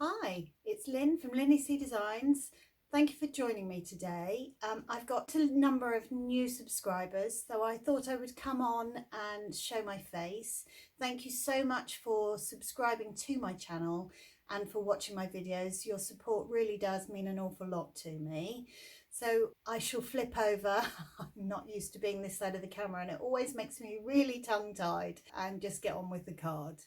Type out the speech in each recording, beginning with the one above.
Hi, it's Lynn from LynnieCDesigns. Thank you for joining me today. I've got a number of new subscribers, so I thought I would come on and show my face. Thank you so much for subscribing to my channel and for watching my videos. Your support really does mean an awful lot to me. So I shall flip over. I'm not used to being this side of the camera and it always makes me really tongue-tied, and just get on with the card.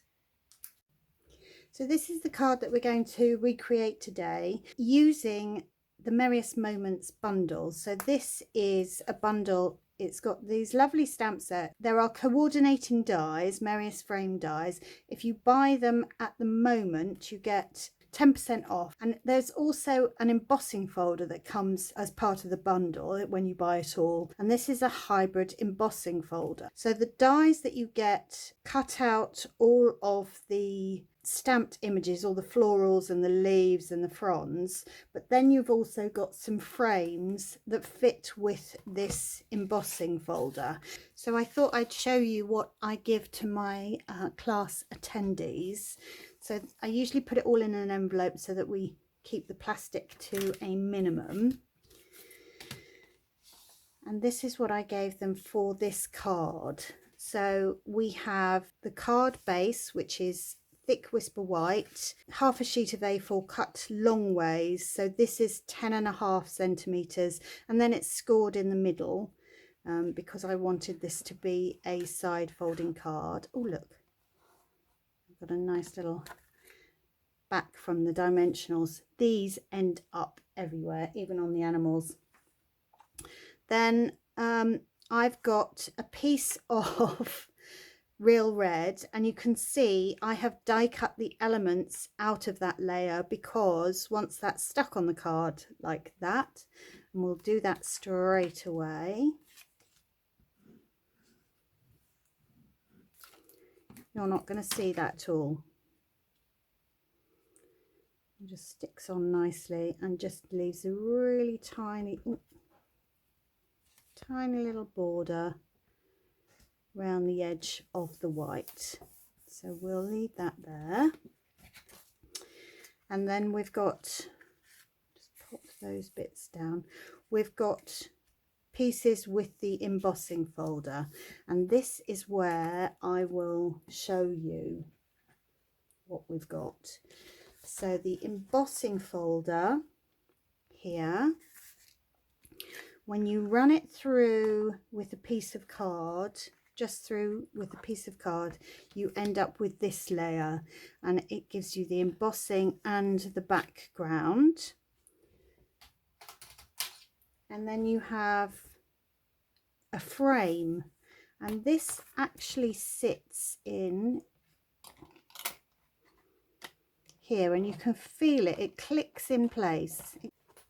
So this is the card that we're going to recreate today using the Merriest Moments bundle. So this is a bundle. It's got these lovely stamp sets. There are coordinating dies, Merriest frame dies. If you buy them at the moment, you get 10% off, and there's also an embossing folder that comes as part of the bundle when you buy it all, and this is a hybrid embossing folder. So the dies that you get cut out all of the stamped images, all the florals and the leaves and the fronds, but then you've also got some frames that fit with this embossing folder. So I thought I'd show you what I give to my class attendees. So I usually put it all in an envelope so that we keep the plastic to a minimum. And this is what I gave them for this card. So we have the card base, which is thick whisper white, half a sheet of A4 cut long ways. So this is 10.5 centimeters, and then it's scored in the middle because I wanted this to be a side folding card. Oh, look, I've got a nice little back from the dimensionals. These end up everywhere, even on the animals. Then I've got a piece of real red, and you can see I have die cut the elements out of that layer because once that's stuck on the card like that, and we'll do that straight away. You're not going to see that at all. It just sticks on nicely and just leaves a really tiny little border around the edge of the white. So we'll leave that there. And then we've got, just pop those bits down, we've got pieces with the embossing folder, and this is where I will show you what we've got. So the embossing folder here, when you run it through with a piece of card, just through with a piece of card, you end up with this layer, and it gives you the embossing and the background. And then you have a frame, and this actually sits in here, and you can feel it, it clicks in place.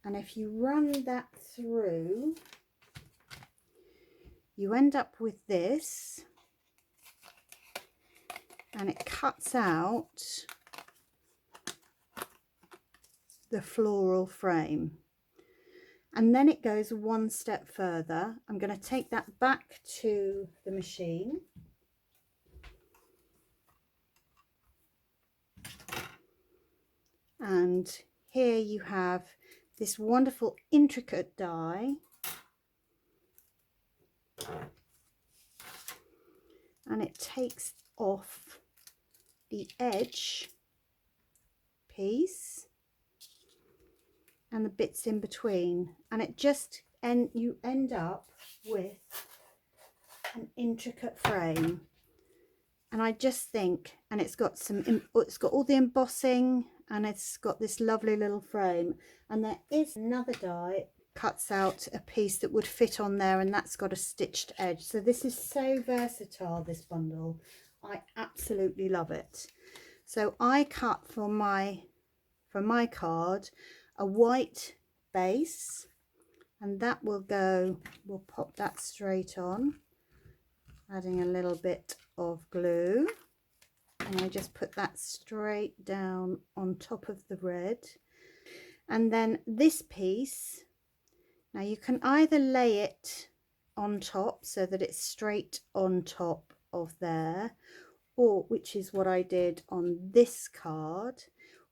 And if you run that through, you end up with this, and it cuts out the floral frame. And then it goes one step further. I'm going to take that back to the machine. And here you have this wonderful intricate die. And it takes off the edge piece and the bits in between, and it just, and you end up with an intricate frame. And I just think, and it's got all the embossing, and it's got this lovely little frame, and there is another die cuts out a piece that would fit on there, and that's got a stitched edge. So this is so versatile, this bundle. I absolutely love it. So I cut for my card a white base, and that will go, we'll pop that straight on, adding a little bit of glue, and I just put that straight down on top of the red. And then this piece, now you can either lay it on top so that it's straight on top of there, or, which is what I did on this card,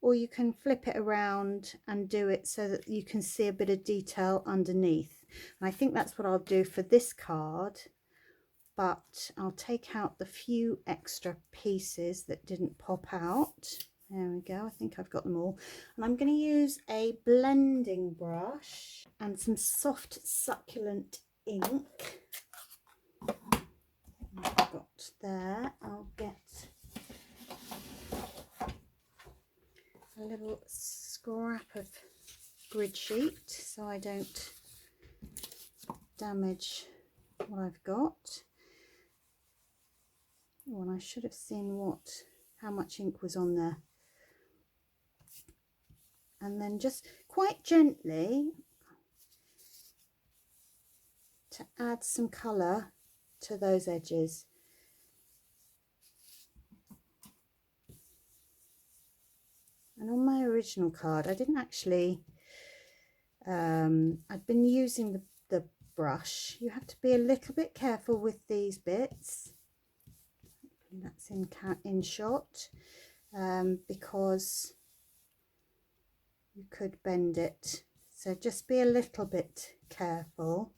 or you can flip it around and do it so that you can see a bit of detail underneath. And I think that's what I'll do for this card, but I'll take out the few extra pieces that didn't pop out. There we go, I think I've got them all. And I'm going to use a blending brush and some soft succulent ink. I've got there. I'll get a little scrap of grid sheet so I don't damage what I've got. Oh, and I should have seen how much ink was on there. And then just quite gently to add some colour to those edges. And on my original card, I didn't actually, I'd been using the brush. You have to be a little bit careful with these bits. That's in shot, because you could bend it. So just be a little bit careful.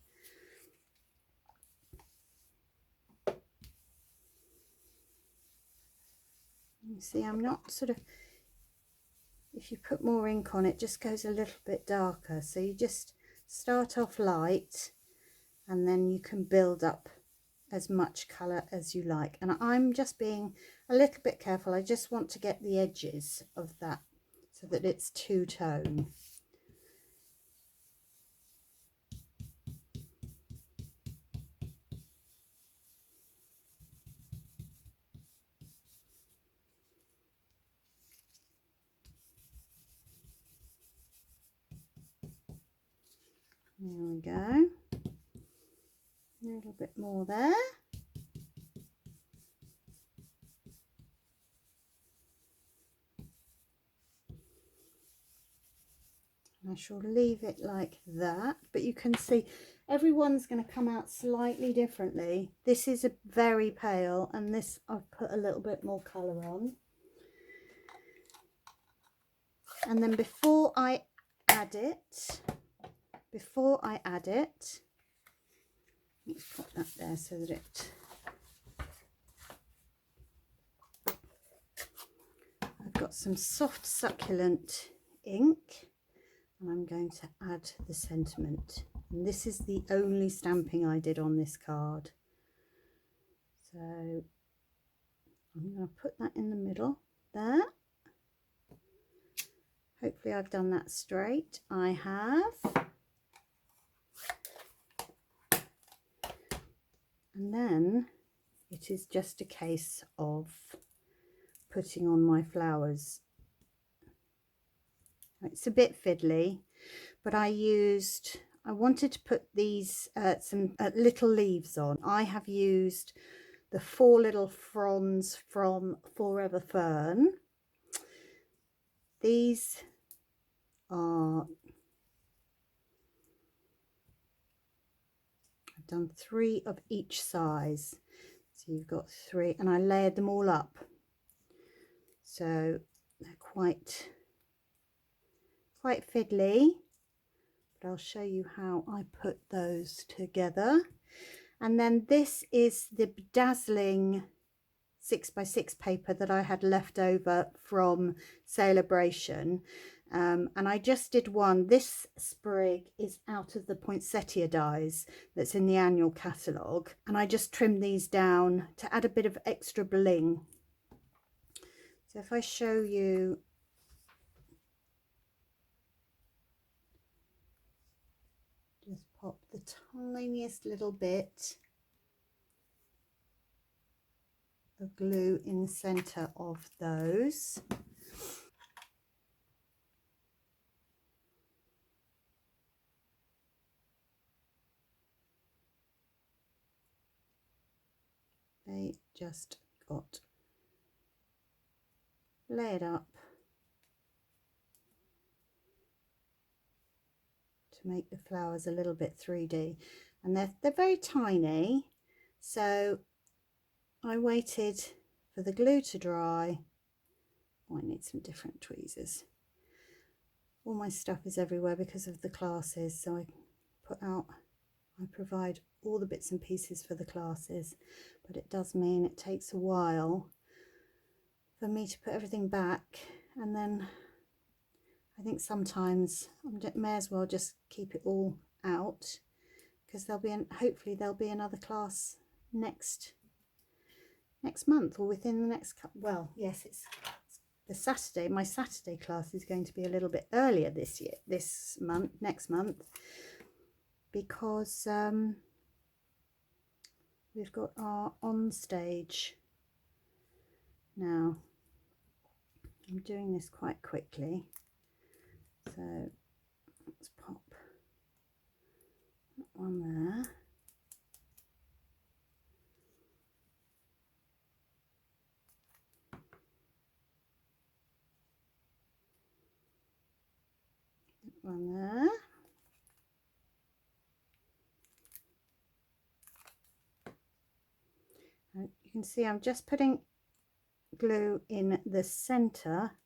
You see, I'm not sort of, if you put more ink on, it just goes a little bit darker. So you just start off light and then you can build up as much colour as you like. And I'm just being a little bit careful. I just want to get the edges of that so that it's two-tone. There we go. A little bit more there. I shall leave it like that, but you can see everyone's going to come out slightly differently. This is a very pale, and this I've put a little bit more colour on. And then before I add it, let's put that there so that I've got some soft succulent ink, and I'm going to add the sentiment. And this is the only stamping I did on this card. So I'm going to put that in the middle there. Hopefully I've done that straight. I have. And then it is just a case of putting on my flowers. It's a bit fiddly, but I wanted to put these some little leaves on. I have used the 4 little fronds from Forever Fern. These are, I've done 3 of each size. So you've got 3, and I layered them all up. So they're quite fiddly, but I'll show you how I put those together. And then this is the bedazzling 6x6 paper that I had left over from Celebration, and I just did one. This sprig is out of the poinsettia dies that's in the annual catalogue, and I just trimmed these down to add a bit of extra bling. So if I show you, just pop the tiniest little bit of glue in the center of those. They just got layered up to make the flowers a little bit 3D, and they're very tiny. So I waited for the glue to dry Oh, I need some different tweezers. All my stuff is everywhere because of the classes, so I provide all the bits and pieces for the classes, but it does mean it takes a while for me to put everything back, and then I think sometimes I may as well just keep it all out, because hopefully there'll be another class next month, or within the next well, yes, it's the Saturday. My Saturday class is going to be a little bit earlier next month, because we've got our on stage now. I'm doing this quite quickly, so let's pop that one there. That one there. And you can see I'm just putting glue in the center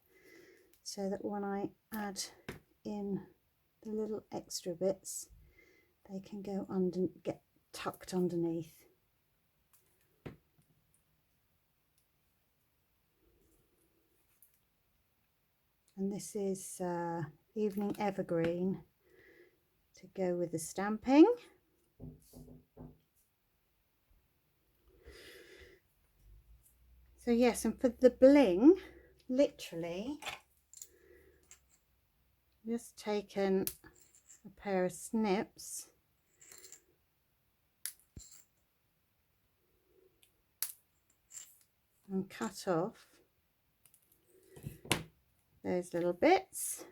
so that when I add in the little extra bits, they can go get tucked underneath. And this is Evening Evergreen to go with the stamping. So yes, and for the bling, literally just taken a pair of snips and cut off those little bits.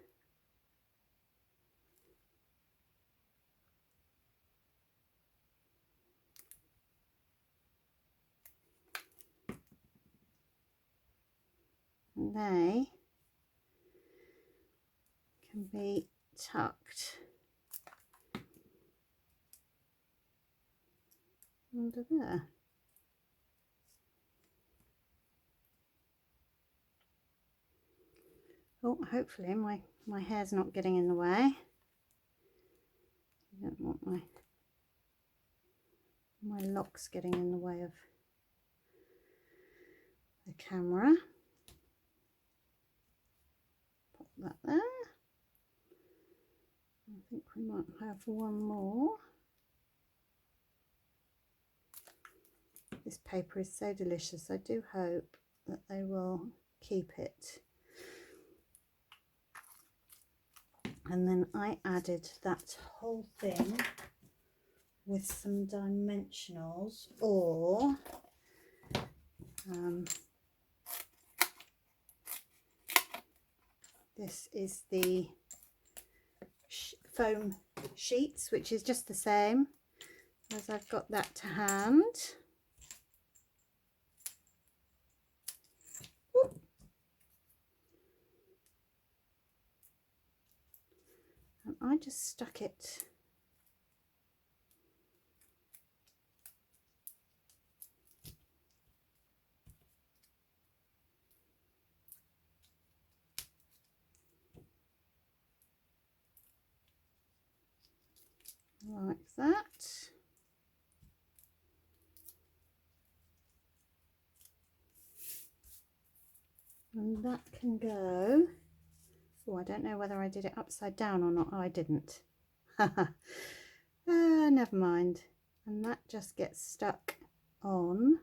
And they can be tucked under there. Oh, hopefully my hair's not getting in the way. I don't want my locks getting in the way of the camera. Pop that there. I think we might have one more. This paper is so delicious. I do hope that they will keep it. And then I added that whole thing with some dimensionals, or this is the foam sheets, which is just the same as I've got that to hand. Whoop. And I just stuck it like that. And that can go. Oh, I don't know whether I did it upside down or not. Oh, I didn't. Never mind. And that just gets stuck on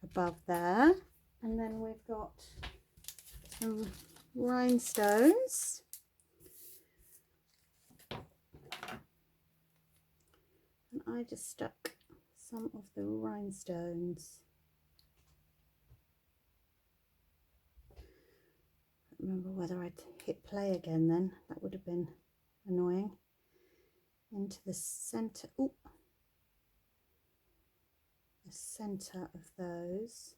above there. And then we've got some rhinestones. And I just stuck some of the rhinestones. I don't remember whether I'd hit play again then. That would have been annoying. Into the center. Ooh. The center of those.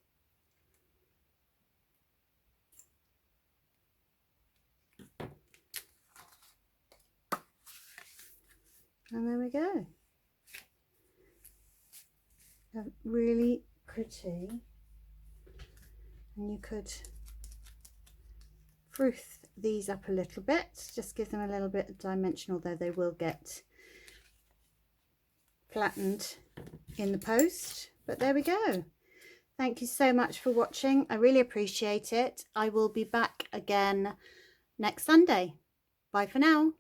And there we go. A really pretty And you could froth these up a little bit, just give them a little bit of dimension, although they will get flattened in the post. But there we go. Thank you so much for watching. I really appreciate it. I will be back again next Sunday. Bye for now.